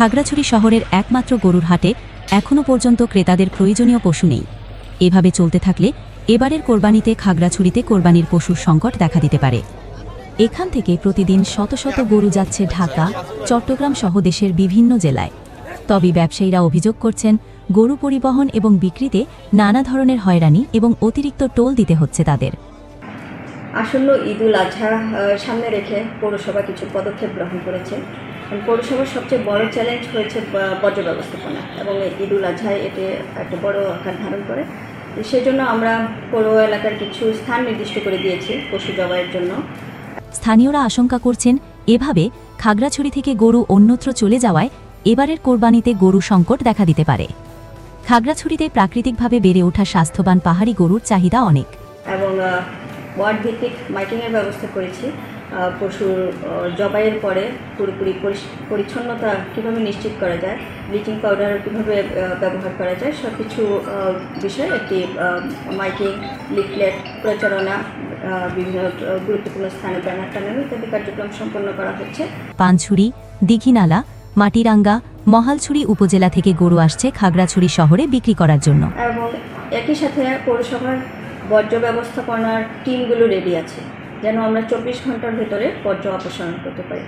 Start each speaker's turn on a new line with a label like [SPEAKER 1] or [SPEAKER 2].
[SPEAKER 1] খাগড়াছড়ি শহরের একমাত্র গরুর হাটে এখনও পর্যন্ত ক্রেতাদের প্রয়োজনীয় পশু নেই। এভাবে চলতে থাকলে এবারের কোরবানিতে খাগড়াছড়িতে কোরবানির পশুর সংকট দেখা দিতে পারে। এখান থেকে প্রতিদিন শত শত গরু যাচ্ছে ঢাকা, চট্টগ্রাম সহ দেশের বিভিন্ন জেলায়। তবে ব্যবসায়ীরা অভিযোগ করছেন, গরু পরিবহন এবং বিক্রিতে নানা ধরনের হয়রানি এবং অতিরিক্ত টোল দিতে হচ্ছে তাদের।
[SPEAKER 2] আসন্ন ঈদুল আজহা সামনে রেখে পৌরসভা কিছু পদক্ষেপ গ্রহণ করেছে। পৌরসভার সবচেয়ে বড় চ্যালেঞ্জ হয়েছে বর্জ্য ব্যবস্থাপনা, এবং ঈদুল আজহায় এটি একটা বড় আকার ধারণ করে। সেজন্য আমরা পৌর এলাকার কিছু স্থান নির্দিষ্ট করে দিয়েছি পশু জবাইয়ের জন্য।
[SPEAKER 1] স্থানীয়রা আশঙ্কা করছেন, এভাবে খাগড়াছড়ি থেকে গরু অন্যত্র চলে যাওয়ায় এবারের কোরবানিতে গরু সংকট দেখা দিতে পারে। খাগড়াছড়িতে প্রাকৃতিকভাবে বেড়ে ওঠা স্বাস্থ্যবান পাহাড়ি গরুর চাহিদা অনেক,
[SPEAKER 2] এবং ওয়ার্ড ভিত্তিক মাইকিংয়ের ব্যবস্থা করেছি। পশুর জবাইয়ের পরে পুরোপুরি পরিচ্ছন্নতা কীভাবে নিশ্চিত করা যায়, ব্লিচিং পাউডার কীভাবে ব্যবহার করা যায়, সব কিছু বিষয়ে একটি মাইকিং, লিফলেট প্রচারণা, বিভিন্ন গুরুত্বপূর্ণ স্থানে ব্যানার টানানো ইত্যাদি কার্যক্রম সম্পন্ন করা হচ্ছে।
[SPEAKER 1] পানছড়ি, দীঘিনালা, মাটিরাঙ্গা, মহালছড়ি উপজেলা থেকে গরু আসছে খাগড়াছড়ি শহরে বিক্রি করার জন্য।
[SPEAKER 2] এবং একই সাথে পৌরসভার বর্জ্য ব্যবস্থাপনার টিমগুলো রেডি আছে, যেন আমরা 24 ঘন্টার ভেতরে বর্জ্য অপসারণ করতে পারি।